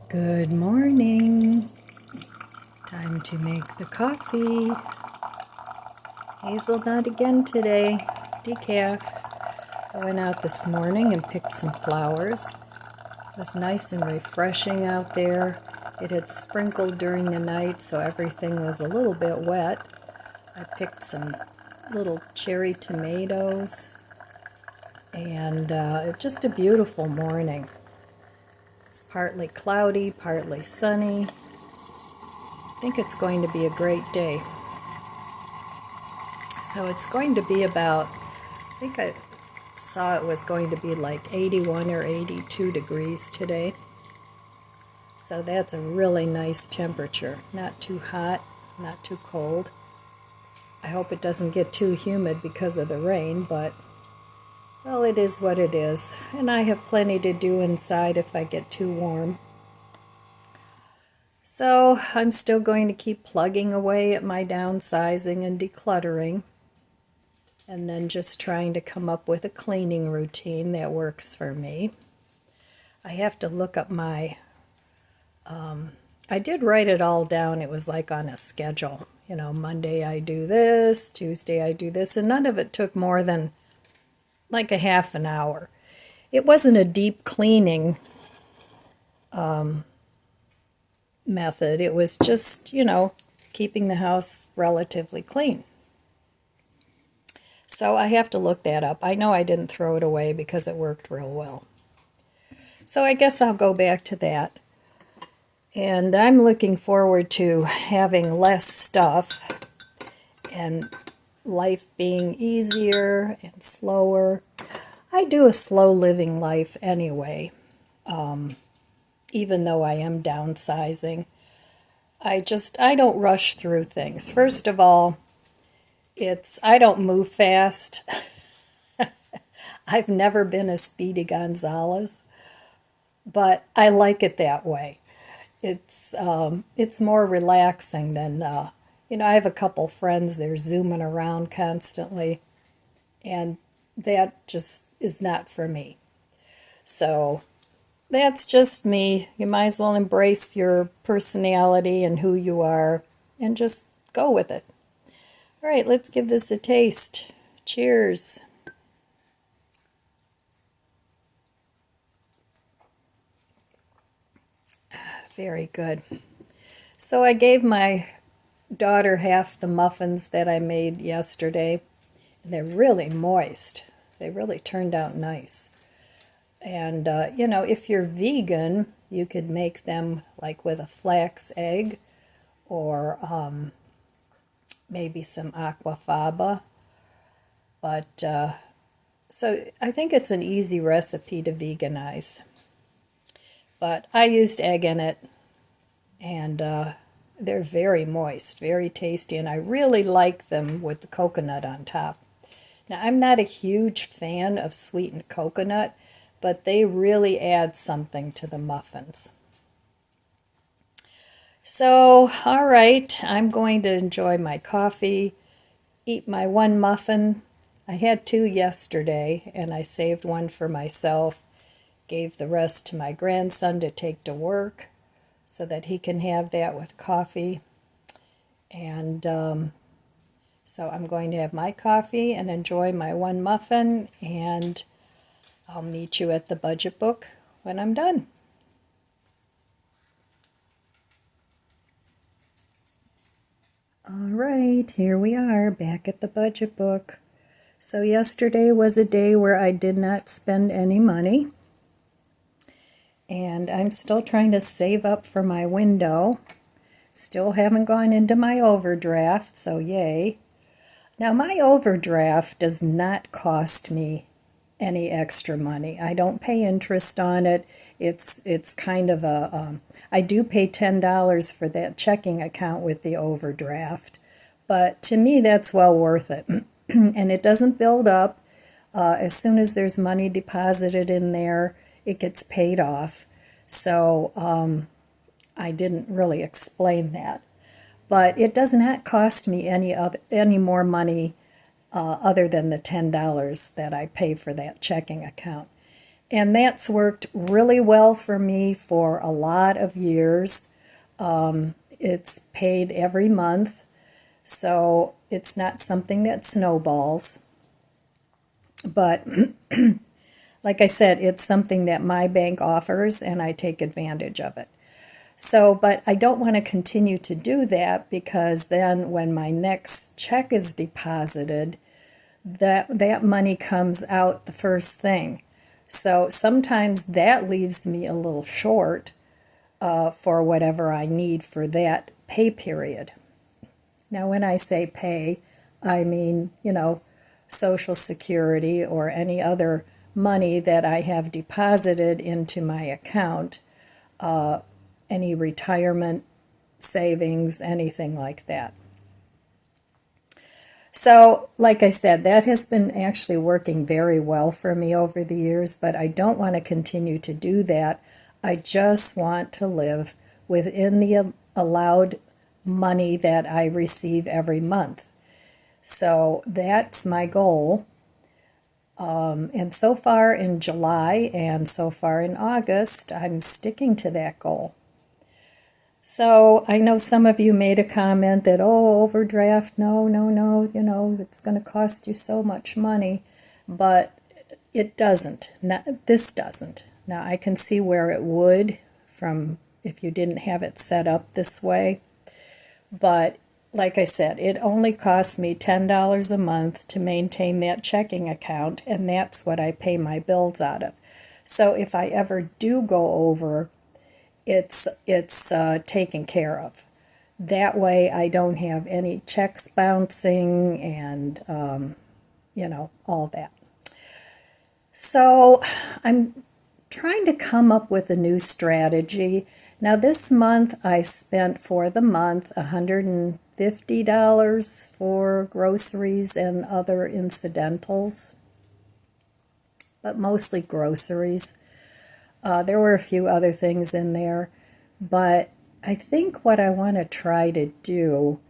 Good morning. Time to make the coffee. Hazelnut again today. Decaf. I went out this morning and picked some flowers. It was nice and refreshing out there. It had sprinkled during the night, so everything was a little bit wet. I picked some little cherry tomatoes, and just a beautiful morning. It's partly cloudy, partly sunny. I think it's going to be a great day. So it's going to be about, I think I saw it was going to be like 81 or 82 degrees today. So that's a really nice temperature. Not too hot, not too cold. I hope it doesn't get too humid because of the rain, but well, it is what it is. And I have plenty to do inside if I get too warm. So I'm still going to keep plugging away at my downsizing and decluttering, and then just trying to come up with a cleaning routine that works for me. I have to look up my, I did write it all down. It was like on a schedule. You know, Monday I do this, Tuesday I do this, and none of it took more than like a half an hour. It wasn't a deep cleaning method. It was just, keeping the house relatively clean. So I have to look that up. I know I didn't throw it away because it worked real well. So I guess I'll go back to that. And I'm looking forward to having less stuff and life being easier and slower. I do a slow living life anyway, even though I am downsizing. I don't rush through things. First of all, I don't move fast. I've never been a Speedy Gonzales, but I like it that way. It's more relaxing than, I have a couple friends, they're zooming around constantly, and that just is not for me. So that's just me. You might as well embrace your personality and who you are and just go with it. All right, let's give this a taste. Cheers. Very good. So I gave my daughter half the muffins that I made yesterday. They're really moist. They really turned out nice. And, if you're vegan, you could make them like with a flax egg or maybe some aquafaba. But, so I think it's an easy recipe to veganize. But I used egg in it, and they're very moist, very tasty, and I really like them with the coconut on top. Now, I'm not a huge fan of sweetened coconut, but they really add something to the muffins. So, all right, I'm going to enjoy my coffee, eat my one muffin. I had two yesterday, and I saved one for myself, gave the rest to my grandson to take to work so that he can have that with coffee. And so I'm going to have my coffee and enjoy my one muffin, and I'll meet you at the budget book when I'm done. All right, here we are back at the budget book. So yesterday was a day where I did not spend any money. And I'm still trying to save up for my window. Still haven't gone into my overdraft, so yay. Now, my overdraft does not cost me any extra money. I don't pay interest on it. It's kind of I do pay $10 for that checking account with the overdraft. But to me, that's well worth it. And it doesn't build up. As soon as there's money deposited in there, it gets paid off. So I didn't really explain that. But it does not cost me any more money other than the $10 that I pay for that checking account. And that's worked really well for me for a lot of years. It's paid every month, so it's not something that snowballs. But like I said, it's something that my bank offers, and I take advantage of it. So, but I don't want to continue to do that, because then when my next check is deposited, that money comes out the first thing. So sometimes that leaves me a little short for whatever I need for that pay period. Now, when I say pay, I mean, Social Security or any other money that I have deposited into my account, any retirement savings, anything like that. So, like I said, that has been actually working very well for me over the years, but I don't want to continue to do that. I just want to live within the allowed money that I receive every month. So that's my goal. And so far in July and so far in August, I'm sticking to that goal. So I know some of you made a comment that, oh, overdraft, no, it's going to cost you so much money. But it doesn't. This doesn't. Now, I can see where it would from if you didn't have it set up this way. But like I said, it only costs me $10 a month to maintain that checking account, and that's what I pay my bills out of. So if I ever do go over, it's taken care of. That way I don't have any checks bouncing and, all that. So I'm trying to come up with a new strategy. Now this month I spent for the month $150 for groceries and other incidentals, but mostly groceries. There were a few other things in there, but I think what I want to try to do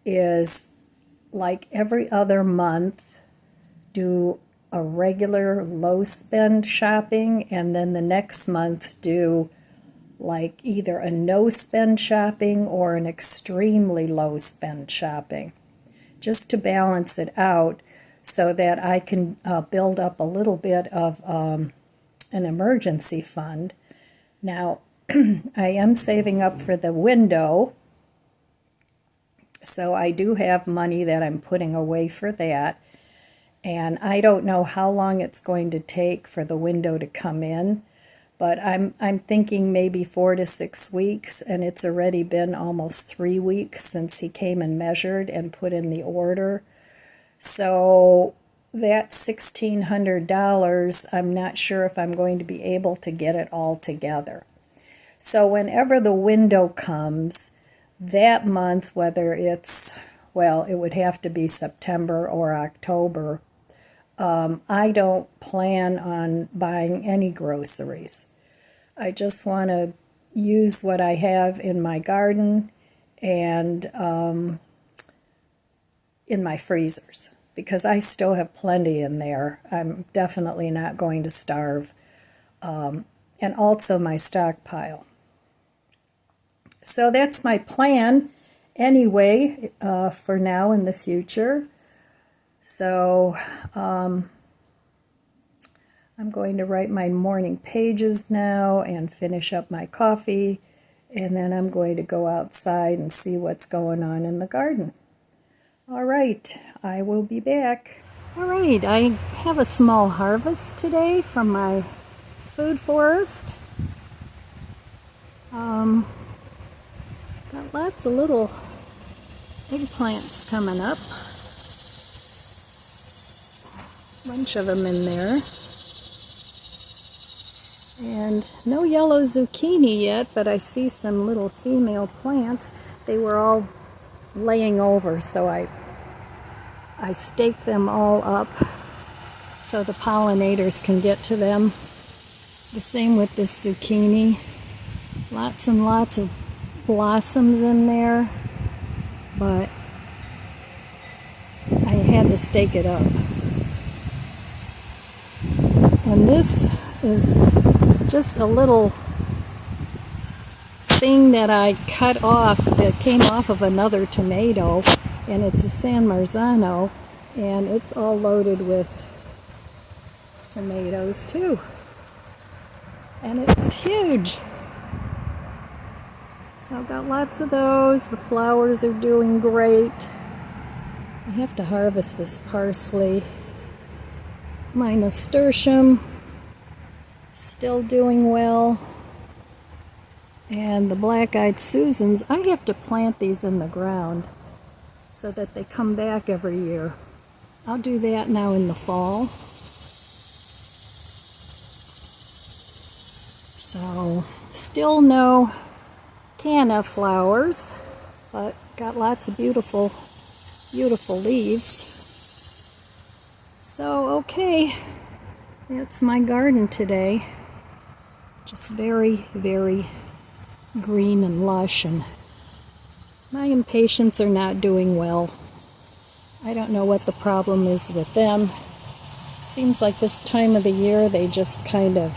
is, like every other month, do a regular low spend shopping, and then the next month do like either a no spend shopping or an extremely low spend shopping, just to balance it out so that I can build up a little bit of an emergency fund. Now, I am saving up for the window, so I do have money that I'm putting away for that. And I don't know how long it's going to take for the window to come in, but I'm thinking maybe 4 to 6 weeks, and it's already been almost 3 weeks since he came and measured and put in the order. So that $1,600, I'm not sure if I'm going to be able to get it all together. So whenever the window comes, that month, whether it's, well, it would have to be September or October, I don't plan on buying any groceries. I just want to use what I have in my garden and in my freezers, because I still have plenty in there. I'm definitely not going to starve. And also my stockpile. So that's my plan anyway, for now and the future. So I'm going to write my morning pages now and finish up my coffee, and then I'm going to go outside and see what's going on in the garden. All right, I will be back. All right, I have a small harvest today from my food forest. Got lots of little eggplants coming up. Bunch of them in there. And no yellow zucchini yet, but I see some little female plants. They were all laying over, so I staked them all up so the pollinators can get to them. The same with this zucchini. Lots and lots of blossoms in there, but I had to stake it up. And this is just a little thing that I cut off that came off of another tomato, and it's a San Marzano, and it's all loaded with tomatoes too, and it's huge. So I've got lots of those. The flowers are doing great. I have to harvest this parsley. My nasturtium still doing well. And the black-eyed Susans, I have to plant these in the ground so that they come back every year. I'll do that now in the fall. So, still no canna flowers, but got lots of beautiful, beautiful leaves. So, okay, that's my garden today. Just very, very green and lush, and my impatiens are not doing well. I don't know what the problem is with them. Seems like this time of the year they just kind of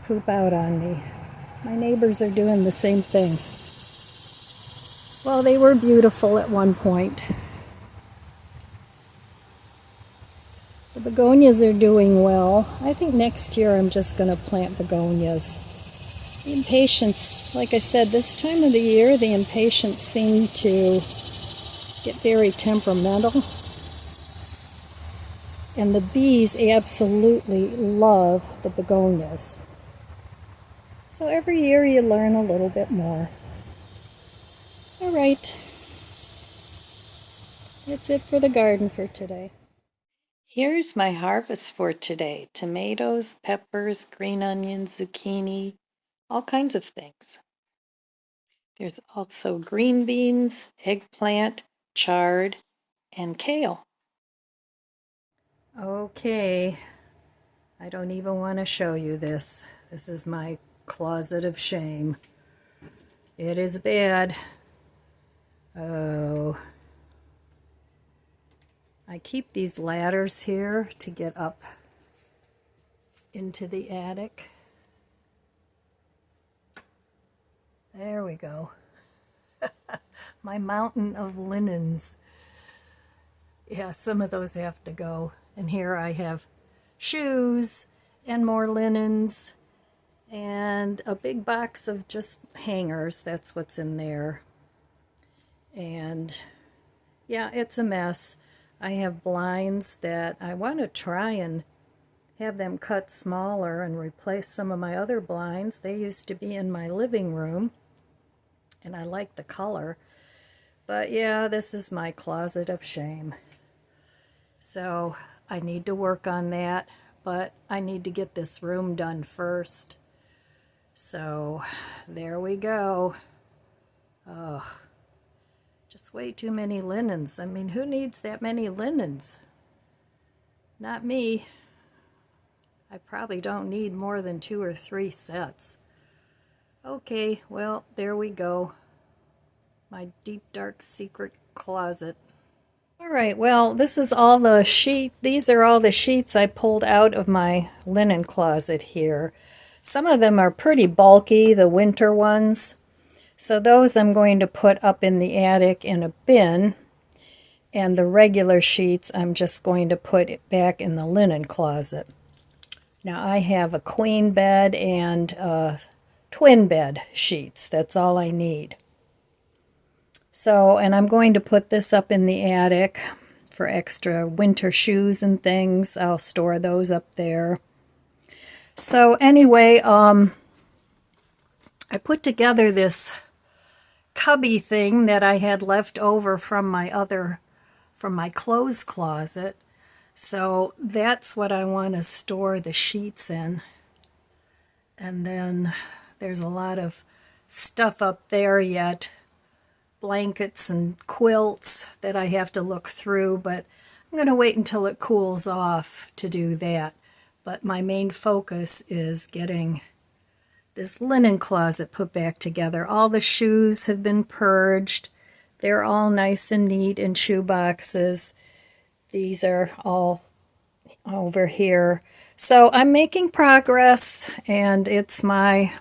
poop out on me. My neighbors are doing the same thing. Well, they were beautiful at one point. The begonias are doing well. I think next year I'm just going to plant begonias. The impatiens, like I said, this time of the year, the impatiens seem to get very temperamental. And the bees absolutely love the begonias. So every year you learn a little bit more. All right. That's it for the garden for today. Here's my harvest for today. Tomatoes, peppers, green onions, zucchini, all kinds of things. There's also green beans, eggplant, chard, and kale. Okay, I don't even want to show you this. This is my closet of shame. It is bad. Oh. I keep these ladders here to get up into the attic. There we go. My mountain of linens. Yeah, some of those have to go. And here I have shoes and more linens and a big box of just hangers. That's what's in there. And yeah, it's a mess. I have blinds that I want to try and have them cut smaller and replace some of my other blinds. They used to be in my living room, and I like the color. But yeah, this is my closet of shame. So I need to work on that, but I need to get this room done first. So there we go. Oh, just way too many linens. I mean, who needs that many linens? Not me. I probably don't need more than 2 or 3 sets. Okay, well, there we go. My deep, dark, secret closet. All right, well, this is all the these are all the sheets I pulled out of my linen closet here. Some of them are pretty bulky, the winter ones. So those I'm going to put up in the attic in a bin, and the regular sheets I'm just going to put it back in the linen closet. Now I have a queen bed and twin bed sheets. That's all I need. So, and I'm going to put this up in the attic for extra winter shoes and things. I'll store those up there. So anyway, I put together this cubby thing that I had left over from my clothes closet. So that's what I want to store the sheets in. And then there's a lot of stuff up there yet, blankets and quilts that I have to look through, but I'm going to wait until it cools off to do that. But my main focus is getting this linen closet put back together. All the shoes have been purged. They're all nice and neat in shoe boxes. These are all over here. So I'm making progress, and it's my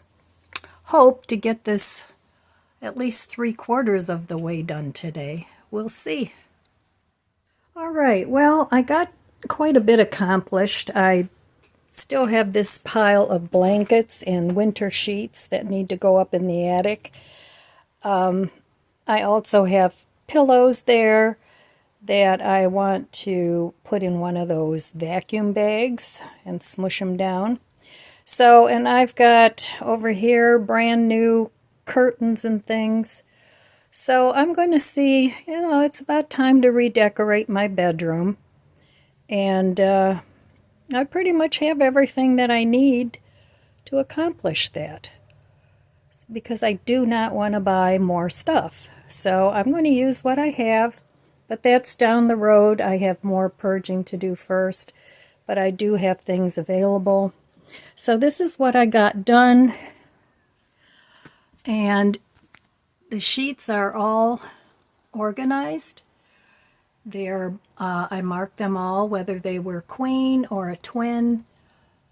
hope to get this at least 3/4 of the way done today. We'll see. All right, well, I got quite a bit accomplished. I still have this pile of blankets and winter sheets that need to go up in the attic. I also have pillows there that I want to put in one of those vacuum bags and smush them down. So, and I've got over here brand new curtains and things. So I'm going to see, it's about time to redecorate my bedroom. And I pretty much have everything that I need to accomplish that, because I do not want to buy more stuff. So I'm going to use what I have, but that's down the road. I have more purging to do first, but I do have things available. So this is what I got done, and the sheets are all organized. I marked them all, whether they were queen or a twin.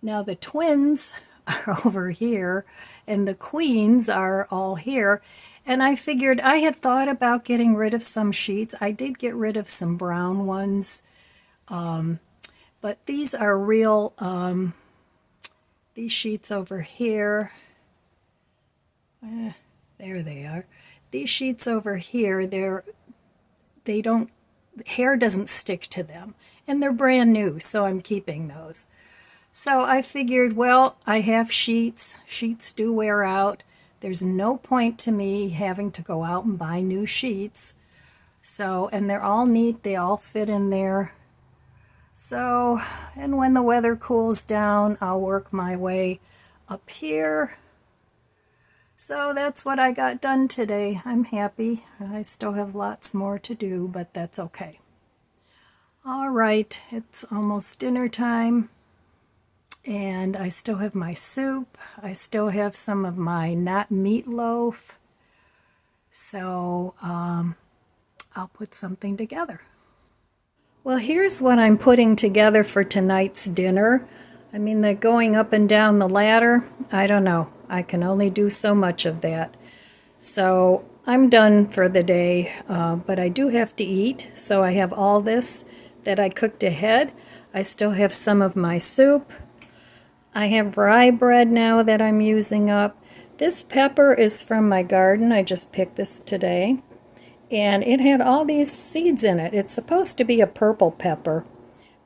Now the twins are over here, and the queens are all here. And I figured I had thought about getting rid of some sheets. I did get rid of some brown ones, but these are real, these sheets over here, there they are. These sheets over here, hair doesn't stick to them, and they're brand new, so I'm keeping those. So I figured, well, I have sheets. Sheets do wear out. There's no point to me having to go out and buy new sheets. So, and they're all neat. They all fit in there. So, and when the weather cools down, I'll work my way up here. So that's what I got done today. I'm happy. I still have lots more to do, but that's okay. All right, it's almost dinner time, and I still have my soup. I still have some of my not meatloaf. So I'll put something together. Well, here's what I'm putting together for tonight's dinner. I mean, the going up and down the ladder, I don't know. I can only do so much of that. So I'm done for the day, but I do have to eat. So I have all this that I cooked ahead. I still have some of my soup. I have rye bread now that I'm using up. This pepper is from my garden. I just picked this today. And it had all these seeds in it. It's supposed to be a purple pepper,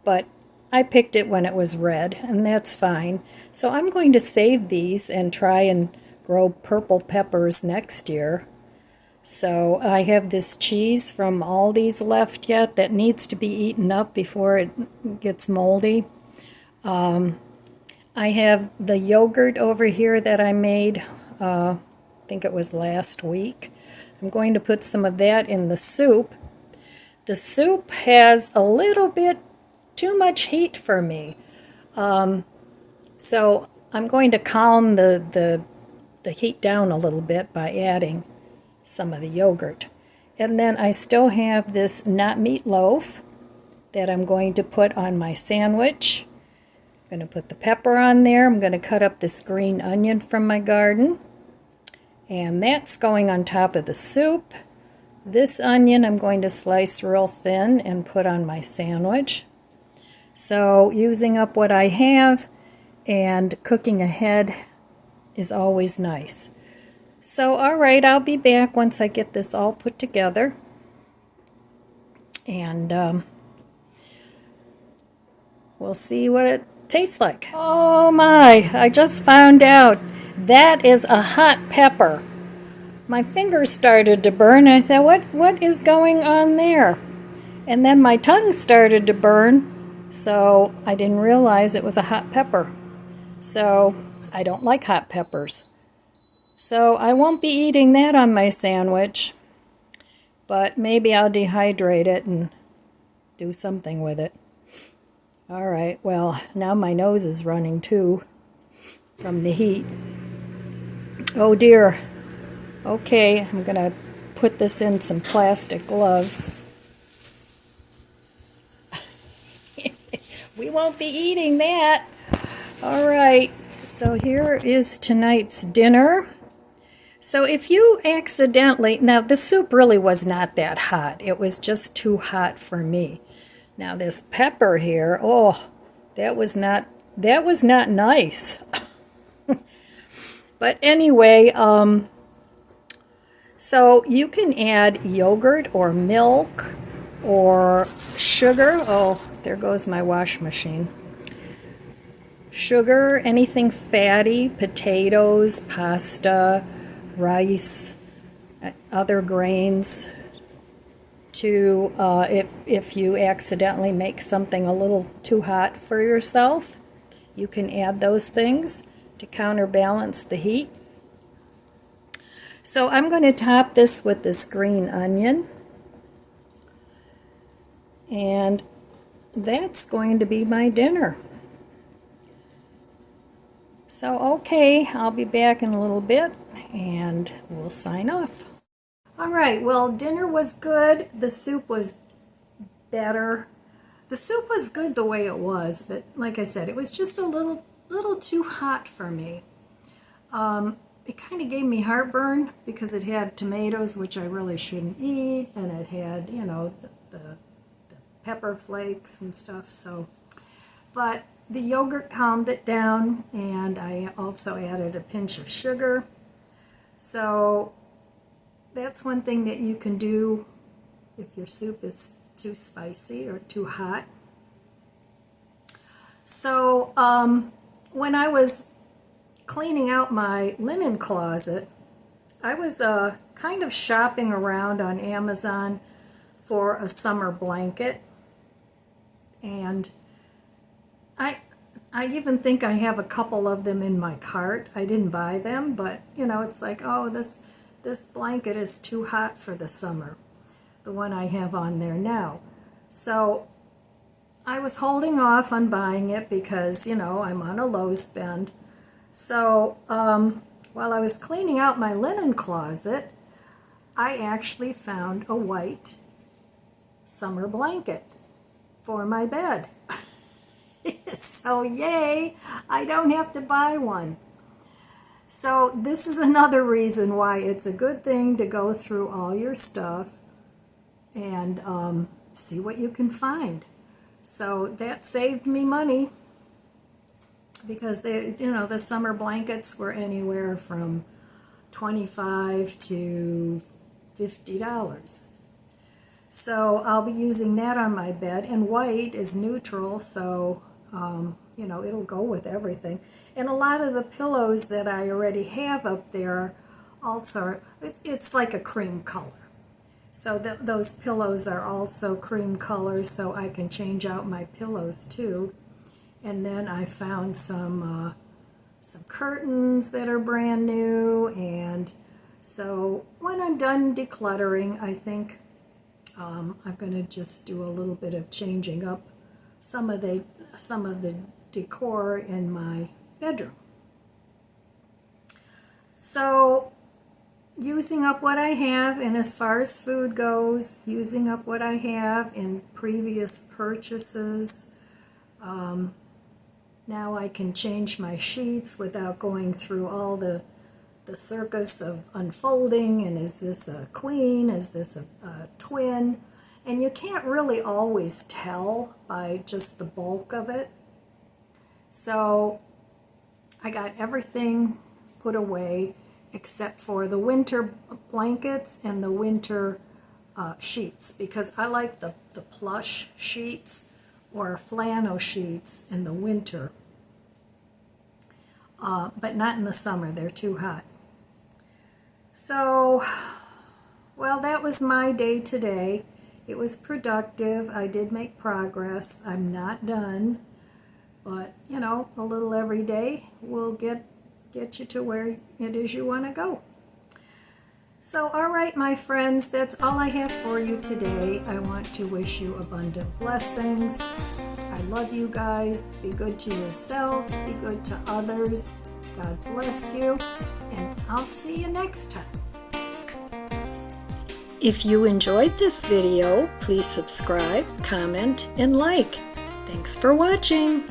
but I picked it when it was red, and that's fine. So I'm going to save these and try and grow purple peppers next year. So I have this cheese from Aldi's left yet that needs to be eaten up before it gets moldy. I have the yogurt over here that I made, I think it was last week. I'm going to put some of that in the soup. The soup has a little bit too much heat for me. So I'm going to calm the heat down a little bit by adding some of the yogurt. And then I still have this not meatloaf that I'm going to put on my sandwich. I'm going to put the pepper on there. I'm going to cut up this green onion from my garden. And that's going on top of the soup. This onion I'm going to slice real thin and put on my sandwich. So using up what I have and cooking ahead is always nice. So all right, I'll be back once I get this all put together. And we'll see what it tastes like. Oh my, I just found out that is a hot pepper. My fingers started to burn. I thought, what is going on there? And then my tongue started to burn, so I didn't realize it was a hot pepper. So I don't like hot peppers. So I won't be eating that on my sandwich, but maybe I'll dehydrate it and do something with it. All right, well, now my nose is running too from the heat. Oh dear. Okay, I'm going to put this in some plastic gloves. We won't be eating that. All right, so here is tonight's dinner. So if you accidentally, now the soup really was not that hot. It was just too hot for me. Now this pepper here, oh, that was not nice. But anyway, so you can add yogurt or milk or sugar. Oh, there goes my wash machine. Sugar, anything fatty, potatoes, pasta, rice, other grains, to if you accidentally make something a little too hot for yourself, you can add those things to counterbalance the heat. So I'm going to top this with this green onion, and that's going to be my dinner. So okay, I'll be back in a little bit and we'll sign off. All right, well, dinner was good. The soup was better. The soup was good the way it was, but like I said, it was just a little too hot for me. It kind of gave me heartburn because it had tomatoes, which I really shouldn't eat, and it had, you know, the pepper flakes and stuff. So, but the yogurt calmed it down, and I also added a pinch of sugar. So that's one thing that you can do if your soup is too spicy or too hot. So when I was cleaning out my linen closet, I was kind of shopping around on Amazon for a summer blanket, and I even think I have a couple of them in my cart. I didn't buy them, but you know, it's like, oh, this blanket is too hot for the summer, the one I have on there now. So I was holding off on buying it because, you know, I'm on a low spend. So while I was cleaning out my linen closet, I actually found a white summer blanket for my bed. So yay, I don't have to buy one. So this is another reason why it's a good thing to go through all your stuff and see what you can find. So that saved me money because the summer blankets were anywhere from $25 to $50. So I'll be using that on my bed, and white is neutral, so you know, it'll go with everything. And a lot of the pillows that I already have up there also, it's like a cream color. So those pillows are also cream colors, so I can change out my pillows too. And then I found some curtains that are brand new, and so when I'm done decluttering, I think I'm going to just do a little bit of changing up some of the decor in my bedroom. So using up what I have, and as far as food goes, using up what I have in previous purchases. Now I can change my sheets without going through all the circus of unfolding, and is this a queen, is this a twin? And you can't really always tell by just the bulk of it. So I got everything put away except for the winter blankets and the winter sheets, because I like the plush sheets or flannel sheets in the winter, but not in the summer. They're too hot. So, well, that was my day today. It was productive. I did make progress. I'm not done, but you know, a little every day will get you to where it is you want to go. So, all right, my friends, that's all I have for you today. I want to wish you abundant blessings. I love you guys. Be good to yourself. Be good to others. God bless you, and I'll see you next time. If you enjoyed this video, please subscribe, comment, and like. Thanks for watching.